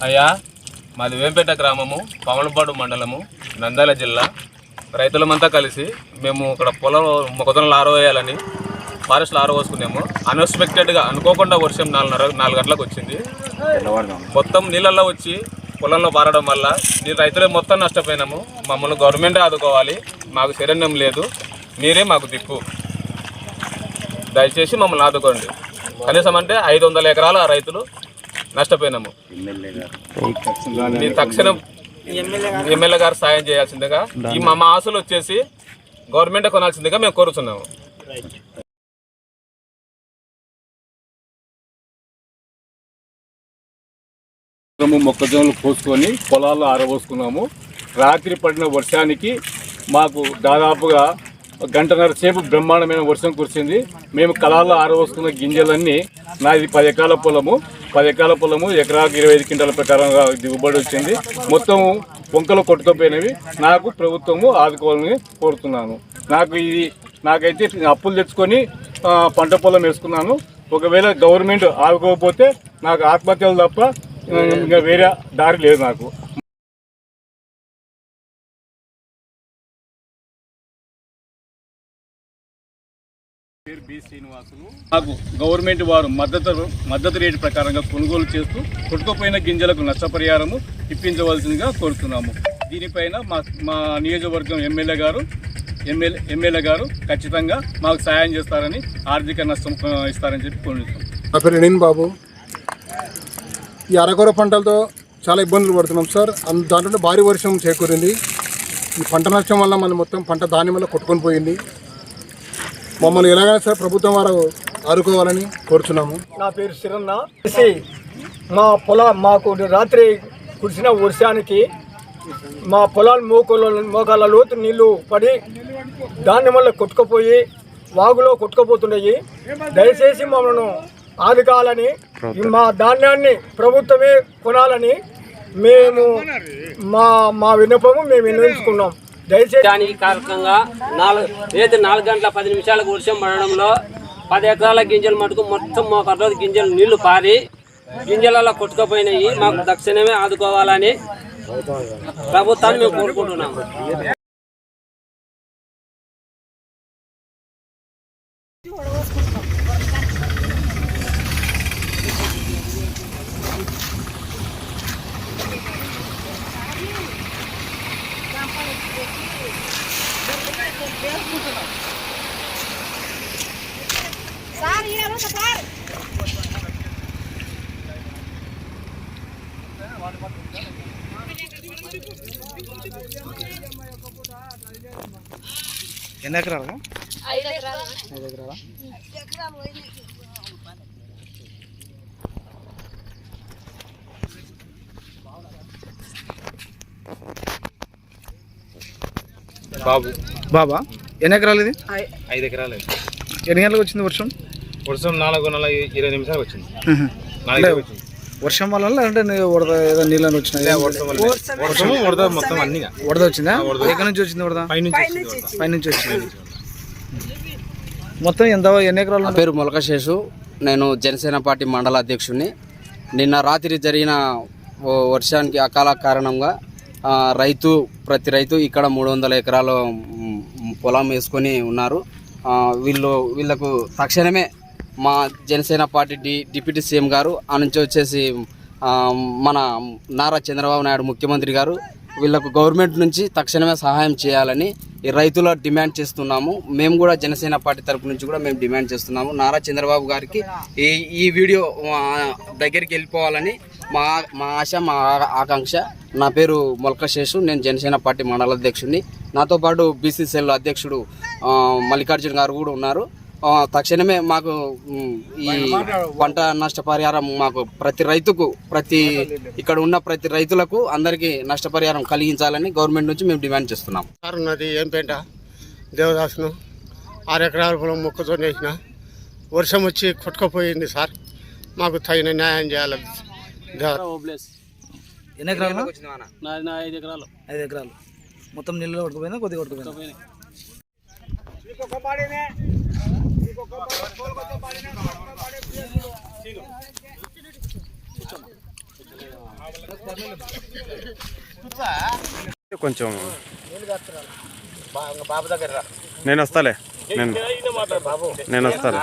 అయ్యా, మాది వేంపేట గ్రామము, పవనపాడు మండలము, నంద్యాల జిల్లా. రైతులమంతా కలిసి మేము ఇక్కడ పొలం మొక్కజొన్నలు ఆరవేయాలని ఫారెస్ట్లో ఆరవేసుకున్నాము. అన్ఎక్స్పెక్టెడ్గా అనుకోకుండా వర్షం 4 గంటలకు వచ్చింది. మొత్తం నీళ్ళల్లో వచ్చి పొలంలో పారడం వల్ల రైతులే మొత్తం నష్టపోయినాము. మమ్మల్ని గవర్నమెంటే ఆదుకోవాలి, మాకు శరణ్యం లేదు, మీరే మాకు దిక్కు. దయచేసి మమ్మల్ని ఆదుకోండి. కనీసం అంటే 500 ఎకరాల రైతులు నష్టపోయినాము. తక్షణం ఎమ్మెల్యే గారు సాయం చేయాల్సిందిగా, ఈ మా ఆశలు వచ్చేసి గవర్నమెంటే కొనాల్సిందిగా మేము కోరుతున్నాము. మొక్కజొన్నలు కోసుకొని పొలాల్లో ఆరబోసుకున్నాము. రాత్రి పడిన వర్షానికి మాకు దాదాపుగా 1.5 గంటల సేపు బ్రహ్మాండమైన వర్షం కురిసింది. మేము కళాల్లో ఆరబోసుకున్న గింజలన్నీ, నాది 10 ఎకరాల పొలము, ఎకరాకు 25 క్వింటాల ప్రకారంగా దిగుబడి వచ్చింది. మొత్తం వంకలు కొట్టుకుపోయినవి. నాకు ప్రభుత్వము ఆదుకోవాలని కోరుతున్నాను. నాకైతే అప్పులు తెచ్చుకొని పంట పొలం వేసుకున్నాను. ఒకవేళ గవర్నమెంట్ ఆదుకోకపోతే నాకు ఆత్మహత్యలు తప్ప ఇంకా వేరే దారి లేదు. నాకు పేరు బి శ్రీనివాసులు. నాకు గవర్నమెంట్ వారు మద్దతు రేటు ప్రకారంగా కొనుగోలు చేస్తూ కొట్టుకుపోయిన గింజలకు నష్టపరిహారము ఇప్పించవలసిందిగా కోరుతున్నాము. దీనిపైన మా నియోజకవర్గం ఎమ్మెల్యే గారు ఖచ్చితంగా మాకు సాయం చేస్తారని, ఆర్థిక నష్టం ఇస్తారని చెప్పి కోరుతున్నాం. నా పేరు నేను బాబు. ఈ అరకొర పంటలతో చాలా ఇబ్బందులు పడుతున్నాం సార్. దాంట్లో భారీ వర్షం చేకూరింది. ఈ పంట నష్టం వల్ల మన మొత్తం పంట ధాన్యం వల్ల కొట్టుకొని పోయింది. మమ్మల్ని ఎలాగైనా సార్ ప్రభుత్వం వారు ఆదుకోవాలని కోరుచున్నాము. నా పేరు శిరన్న. మాకు రాత్రి కురిసిన వర్షానికి మా పొలాలు మోకాళ్ళ లోతు నీళ్లు పడి ధాన్యం వల్ల కొట్టుకుపోయి వాగులో కొట్టుకుపోతున్నాయి. దయచేసి మమ్మల్ని ఆదుకోవాలని, మా ధాన్యాన్ని ప్రభుత్వమే కొనాలని మేము మా విన్నపము మేము విన్నవించుకున్నాం. దానికి కారణంగా 4 గంటల 10 నిమిషాలకు వర్షం పడడంలో 10 ఎకరాల గింజలు మటుకు మొత్తం మోకాళ్ళ గింజలు నీళ్లు పారి గింజలలో కొట్టుకుపోయినాయి. మాకు తక్షణమే ఆదుకోవాలని ప్రభుత్వాన్ని మేము కోరుకుంటున్నాము. ఎన్ని ఎకరాలు? 5 ఎకరాలు. 5 ఎకరాలా? బాబా ఎన్ని ఎకరాలు ఇది? 5 ఎకరాలు. ఎన్ని గంటలకు వచ్చింది వర్షం? 4:20 నిమిషాలకు వచ్చింది. వర్షం వల్ల అంటే వరద ఏదో నీళ్ళని వచ్చినాయి? వరద మొత్తం అన్ని వరద వచ్చిందా? ఎక్కడి నుంచి వచ్చింది వరద? పైనుంచి వచ్చింది. మొత్తం ఎన్ని ఎకరాలు? నా పేరు మొలకశేషు. నేను జనసేన పార్టీ మండల అధ్యక్షుడిని. నిన్న రాత్రి జరిగిన వర్షానికి అకాల కారణంగా ప్రతి రైతు ఇక్కడ 300 ఎకరాలు పొలం వేసుకొని ఉన్నారు. వీళ్ళకు తక్షణమే మా జనసేన పార్టీ డిప్యూటీ సీఎం గారు ఆ నుంచి వచ్చేసి మన నారా చంద్రబాబు నాయుడు ముఖ్యమంత్రి గారు వీళ్ళకు గవర్నమెంట్ నుంచి తక్షణమే సహాయం చేయాలని ఈ రైతుల డిమాండ్ చేస్తున్నాము. మేము కూడా జనసేన పార్టీ తరపు నుంచి కూడా మేము డిమాండ్ చేస్తున్నాము. నారా చంద్రబాబు గారికి ఈ వీడియో దగ్గరికి వెళ్ళిపోవాలని మా ఆశ, మా ఆకాంక్ష. నా పేరు మొలకశేషు. నేను జనసేన పార్టీ మండల అధ్యక్షుడిని. నాతో పాటు బీసీసీఎల్ అధ్యక్షుడు మల్లికార్జున గారు కూడా ఉన్నారు. తక్షణమే మాకు ఈ పంట నష్టపరిహారం మాకు ఇక్కడ ఉన్న ప్రతి రైతులకు అందరికీ నష్టపరిహారం కలిగించాలని గవర్నమెంట్ నుంచి మేము డిమాండ్ చేస్తున్నాం. సార్ ఉన్నది ఏంపేట దేవదాసును. 6 ఎకరాల పొలం మొక్కజొన్న వేసిన వర్షం వచ్చి కొట్టుకుపోయింది సార్. మాకు తగిన న్యాయం చేయాలి. ఎన్ని ఎకరాలు? 5 ఎకరాలు. 5 ఎకరాలు మొత్తం నీళ్ళు కొట్టుకుపోయిందా? కొద్దిగా కొట్టుకుపోయిందా? కొంచెం నేను వస్తాలే నేను వస్తాను.